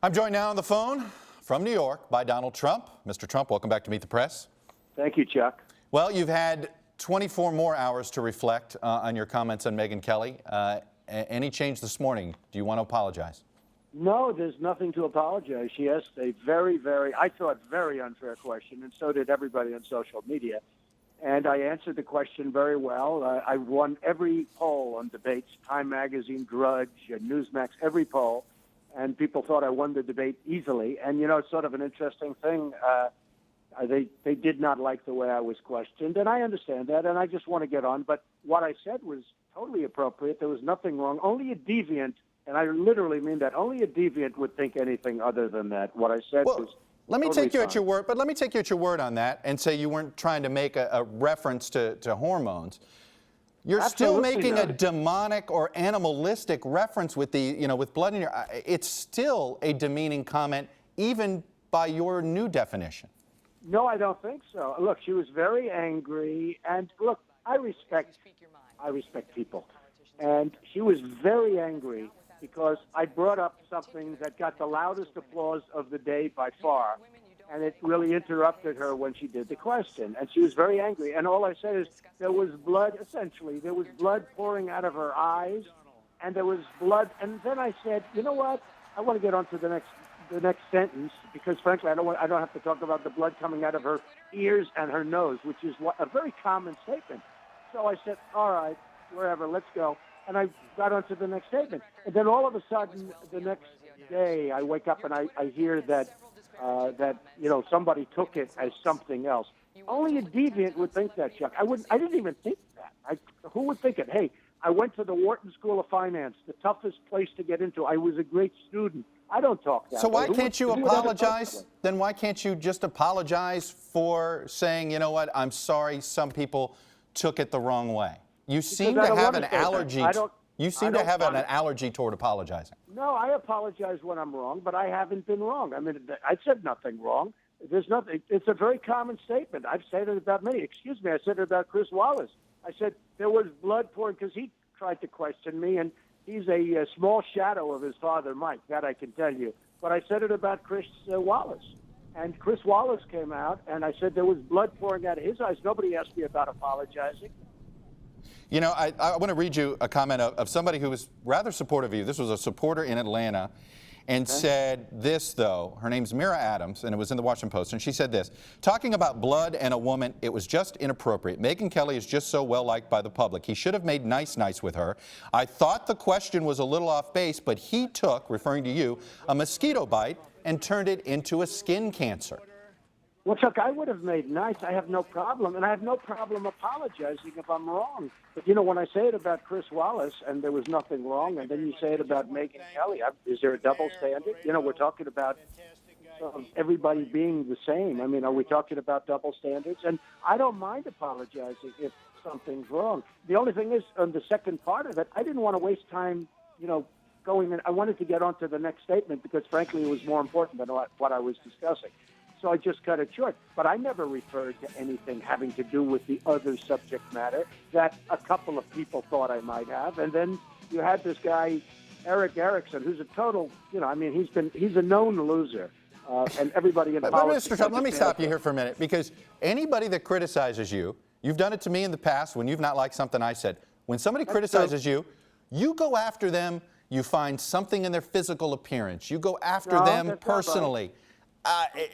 I'm joined now on the phone from New York by Donald Trump. Mr. Trump, welcome back to Meet the Press. Thank you, Chuck. Well, you've had 24 more hours to reflect on your comments on Megyn Kelly. Any change this morning? Do you want to apologize? No, there's nothing to apologize. She asked a very, I thought, very unfair question, and so did everybody on social media. And I answered the question very well. I won every poll on debates, Time Magazine, Drudge, Newsmax, every poll. And people thought I won the debate easily. And, you know, it's sort of an interesting thing. They did not like the way I was questioned, and I understand that, and I just want to get on. But what I said was totally appropriate. There was nothing wrong. Only a deviant, and I literally mean that, only a deviant would think anything other than that. What I said was let me totally take you fine. at your word, but let me take you at your word on that and say you weren't trying to make a reference to hormones. You're still making a demonic or animalistic reference with with blood in your eye. It's still a demeaning comment, even by your new definition. No, I don't think so. Look, she was very angry, and look, I respect people. And she was very angry because I brought up something that got the loudest applause of the day by far, and it really interrupted her when she did the question. And she was very angry. And all I said is there was blood, essentially. There was blood pouring out of her eyes, and there was blood. And then I said, you know what? I want to get on to the next sentence because, frankly, I don't have to talk about the blood coming out of her ears and her nose, which is a very common statement. So I said, all right, wherever, let's go. And I got on to the next statement. And then all of a sudden, the next day, I wake up and I hear that somebody took it as something else. Only a deviant would think that, Chuck. I didn't even think that. Who would think it? Hey, I went to the Wharton School of Finance, the toughest place to get into. I was a great student. I don't talk that way. So why can't you apologize? Then why can't you just apologize for saying, you know what, I'm sorry, some people took it the wrong way? You seem to have an allergy. You seem to have an allergy toward apologizing. No, I apologize when I'm wrong, but I haven't been wrong. I mean, I said nothing wrong. There's nothing. It's a very common statement. I've said it about many. Excuse me, I said it about Chris Wallace. I said there was blood pouring because he tried to question me, and he's a small shadow of his father, Mike. That I can tell you. But I said it about Chris Wallace. And Chris Wallace came out, and I said there was blood pouring out of his eyes. Nobody asked me about apologizing. You know, I want to read you a comment of somebody who was rather supportive of you. This was a supporter in Atlanta and said this, though. Her name's Mira Adams, and it was in the Washington Post. And she said this, talking about blood and a woman, it was just inappropriate. Megyn Kelly is just so well-liked by the public. He should have made nice with her. I thought the question was a little off base, but he took, referring to you, a mosquito bite and turned it into a skin cancer. Well, Chuck, I would have made nice. I have no problem, and I have no problem apologizing if I'm wrong. But, you know, when I say it about Chris Wallace and there was nothing wrong, and then you say it about Megyn Kelly, is there a double standard? You know, we're talking about everybody being the same. I mean, are we talking about double standards? And I don't mind apologizing if something's wrong. The only thing is, on the second part of it, I didn't want to waste time, going in. I wanted to get on to the next statement because, frankly, it was more important than what I was discussing. So I just cut it short. But I never referred to anything having to do with the other subject matter that a couple of people thought I might have. And then you had this guy, Eric Erickson, who's a total, he's a known loser. And everybody in politics. Mr. Trump, let me stop you here for a minute, because anybody that criticizes you, you've done it to me in the past when you've not liked something I said. When somebody criticizes you, you go after them, you find something in their physical appearance. You go after them personally.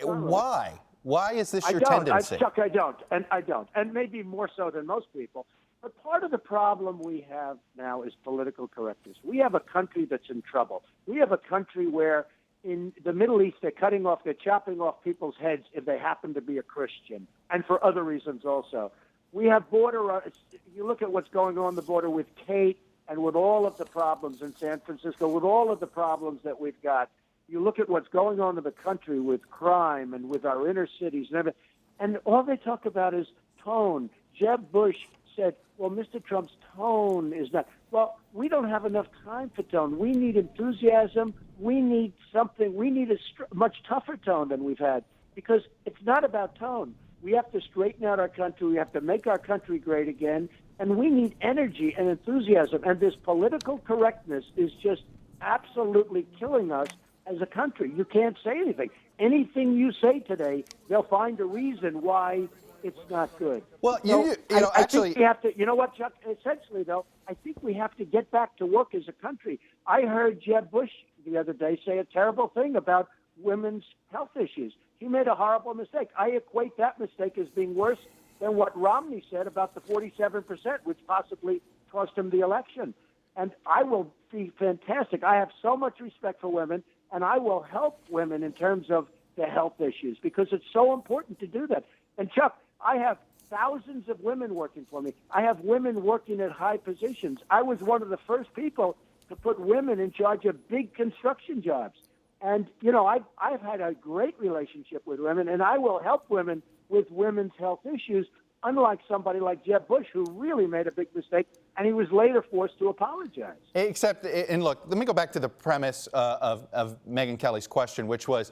Why? Why is this your tendency? Chuck, I don't. And maybe more so than most people. But part of the problem we have now is political correctness. We have a country that's in trouble. We have a country where in the Middle East they're chopping off people's heads if they happen to be a Christian, and for other reasons also. We have you look at what's going on the border with Kate and with all of the problems in San Francisco, with all of the problems that we've got. You look at what's going on in the country with crime and with our inner cities and everything, and all they talk about is tone. Jeb Bush said, well, Mr. Trump's tone is not. Well, we don't have enough time for tone. We need enthusiasm. We need something. We need a much tougher tone than we've had, because it's not about tone. We have to straighten out our country. We have to make our country great again, and we need energy and enthusiasm. And this political correctness is just absolutely killing us. as a country. You can't say anything. Anything you say today, they'll find a reason why it's not good. Well, So I actually, think we have to, you know what, Chuck? Essentially, though, I think we have to get back to work as a country. I heard Jeb Bush the other day say a terrible thing about women's health issues. He made a horrible mistake. I equate that mistake as being worse than what Romney said about the 47%, which possibly cost him the election. And I will be fantastic. I have so much respect for women, and I will help women in terms of the health issues because it's so important to do that. And Chuck, I have thousands of women working for me. I have women working at high positions. I was one of the first people to put women in charge of big construction jobs. And, you know, I've had a great relationship with women, and I will help women with women's health issues, unlike somebody like Jeb Bush, who really made a big mistake, and he was later forced to apologize. Except, and look, let me go back to the premise of Megyn Kelly's question, which was,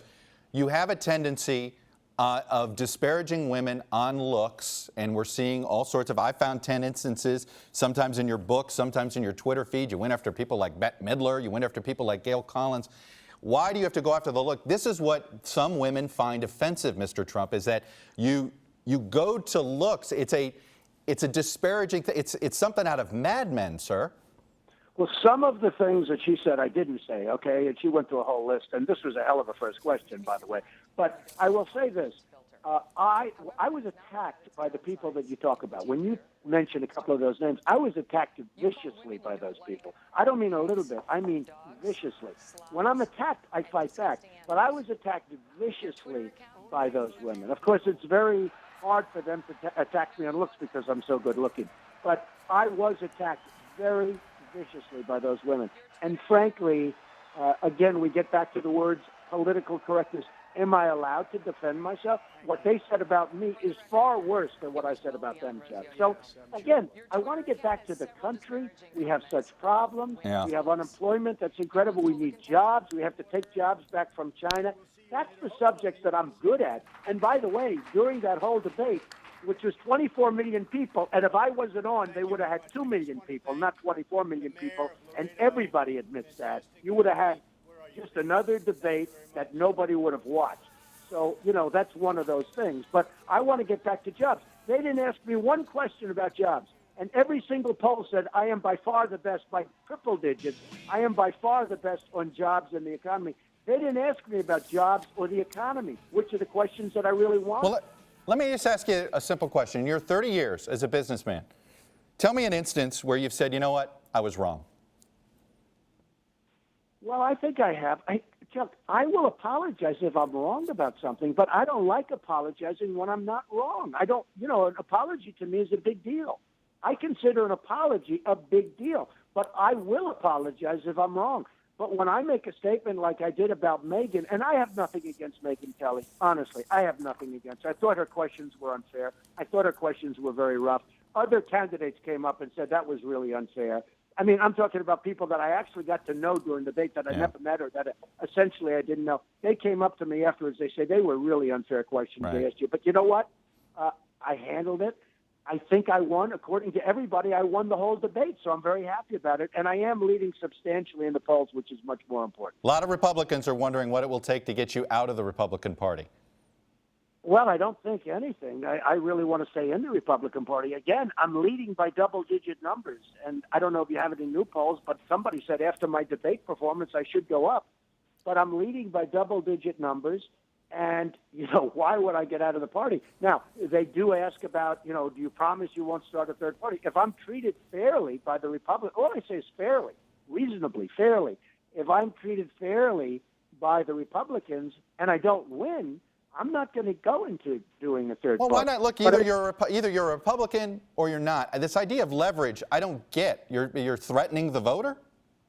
you have a tendency of disparaging women on looks, and we're seeing all sorts of, I found 10 instances, sometimes in your book, sometimes in your Twitter feed. You went after people like Bette Midler, you went after people like Gail Collins. Why do you have to go after the look? This is what some women find offensive, Mr. Trump, is that you go to looks. It's a disparaging thing. It's something out of Mad Men, sir. Well, some of the things that she said I didn't say, okay, and she went through a whole list, and this was a hell of a first question, by the way. But I will say this. I was attacked by the people that you talk about. When you mentioned a couple of those names, I was attacked viciously by those people. I don't mean a little bit. I mean viciously. When I'm attacked, I fight back. But I was attacked viciously by those women. Of course, it's very hard for them to attack me on looks because I'm so good looking. But I was attacked very viciously by those women. And frankly, again, we get back to the words political correctness. Am I allowed to defend myself? What they said about me is far worse than what I said about them, Chuck. So, again, I want to get back to the country. We have such problems. Yeah. We have unemployment that's incredible. We need jobs. We have to take jobs back from China. That's the subjects that I'm good at. And by the way, during that whole debate, which was 24 million people, and if I wasn't on, they would have had 2 million people, not 24 million people, and everybody admits that. You would have had just another debate that nobody would have watched. So, you know, that's one of those things. But I want to get back to jobs. They didn't ask me one question about jobs. And every single poll said I am by far the best by triple digits. I am by far the best on jobs and the economy. They didn't ask me about jobs or the economy, which are the questions that I really want. Well, let me just ask you a simple question. In your 30 years as a businessman, tell me an instance where you've said, you know what, I was wrong. Well, I think I have. Chuck, I will apologize if I'm wrong about something, but I don't like apologizing when I'm not wrong. I don't, you know, an apology to me is a big deal. I consider an apology a big deal, but I will apologize if I'm wrong. But when I make a statement like I did about Megyn, and I have nothing against Megyn Kelly, honestly, I have nothing against her. I thought her questions were unfair. I thought her questions were very rough. Other candidates came up and said that was really unfair. I mean, I'm talking about people that I actually got to know during the debate that I never met or that essentially I didn't know. They came up to me afterwards. They said they were really unfair questions they asked you. But you know what? I handled it. I think I won. According to everybody, I won the whole debate, so I'm very happy about it. And I am leading substantially in the polls, which is much more important. A lot of Republicans are wondering what it will take to get you out of the Republican Party. Well, I don't think anything. I really want to stay in the Republican Party. Again, I'm leading by double-digit numbers. And I don't know if you have it in new polls, but somebody said after my debate performance I should go up. But I'm leading by double-digit numbers. And, you know, why would I get out of the party? Now, they do ask about, you know, do you promise you won't start a third party? If I'm treated fairly by the Republicans, all I say is fairly, reasonably, fairly. If I'm treated fairly by the Republicans and I don't win, I'm not going to go into doing a third party. Well, why not? Look, either you're a Republican or you're not. This idea of leverage, I don't get. You're threatening the voter?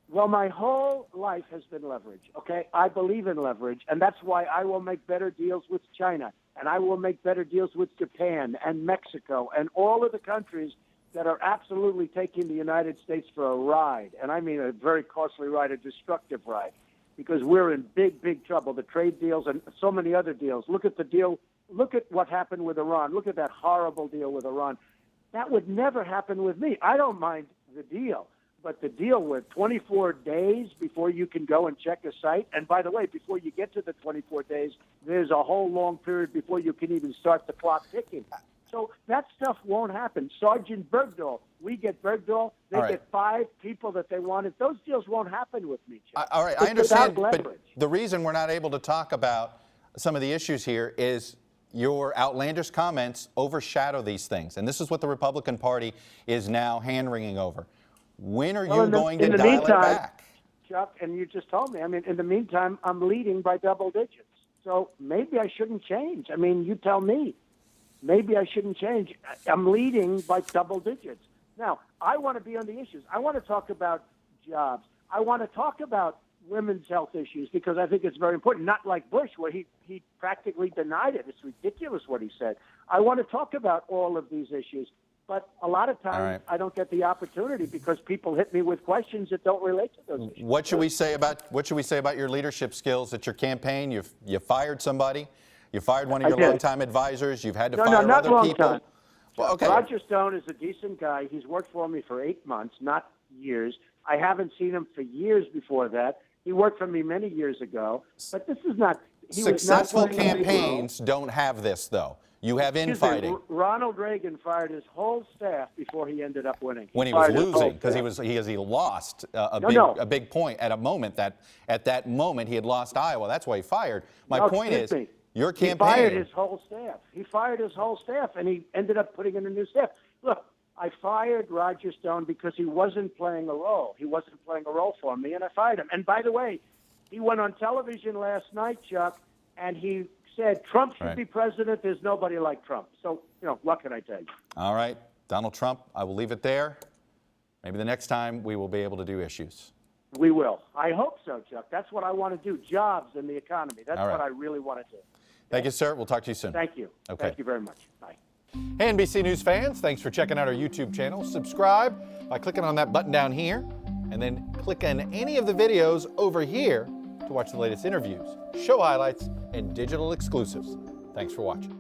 Well, my whole life has been leverage, okay? I believe in leverage, and that's why I will make better deals with China, and I will make better deals with Japan and Mexico and all of the countries that are absolutely taking the United States for a ride, and I mean a very costly ride, a destructive ride, because we're in big, big trouble. The trade deals and so many other deals. Look at the deal. Look at what happened with Iran. Look at that horrible deal with Iran. That would never happen with me. I don't mind the deal. But to deal with 24 days before you can go and check a site, and by the way, before you get to the 24 days, there's a whole long period before you can even start the clock ticking. So that stuff won't happen. Sergeant Bergdahl, we get Bergdahl, they get 5 people that they wanted. Those deals won't happen with me, Chuck. All right, I understand, but the reason we're not able to talk about some of the issues here is your outlandish comments overshadow these things. And this is what the Republican Party is now hand-wringing over. When are you going to dial it back? Chuck, and you just told me, I mean, in the meantime, I'm leading by double digits. So maybe I shouldn't change. I mean, you tell me. Maybe I shouldn't change. I'm leading by double digits. Now, I want to be on the issues. I want to talk about jobs. I want to talk about women's health issues because I think it's very important. Not like Bush, where he practically denied it. It's ridiculous what he said. I want to talk about all of these issues. But a lot of times I don't get the opportunity because people hit me with questions that don't relate to those issues. What should we say about your leadership skills at your campaign? You fired somebody. You fired one of your longtime advisors. You've had to fire other people. Well, okay. Roger Stone is a decent guy. He's worked for me for 8 months, not years. I haven't seen him for years before that. He worked for me many years ago. But this is not. Successful campaigns don't have this, though. You have infighting. Ronald Reagan fired his whole staff before he ended up winning. When he was losing, because he lost a big point at a moment at that moment he had lost Iowa. That's why he fired. My point is, your campaign. He fired his whole staff. He fired his whole staff, and he ended up putting in a new staff. Look, I fired Roger Stone because he wasn't playing a role. He wasn't playing a role for me, and I fired him. And by the way, he went on television last night, Chuck, and he said Trump should be president. There's nobody like Trump. So, what can I tell you? All right. Donald Trump, I will leave it there. Maybe the next time we will be able to do issues. We will. I hope so, Chuck. That's what I want to do, jobs and the economy. That's what I really want to do. Thank you, sir. We'll talk to you soon. Thank you. Okay. Thank you very much. Bye. Hey, NBC News fans, thanks for checking out our YouTube channel. Subscribe by clicking on that button down here, and then click on any of the videos over here to watch the latest interviews, show highlights, and digital exclusives. Thanks for watching.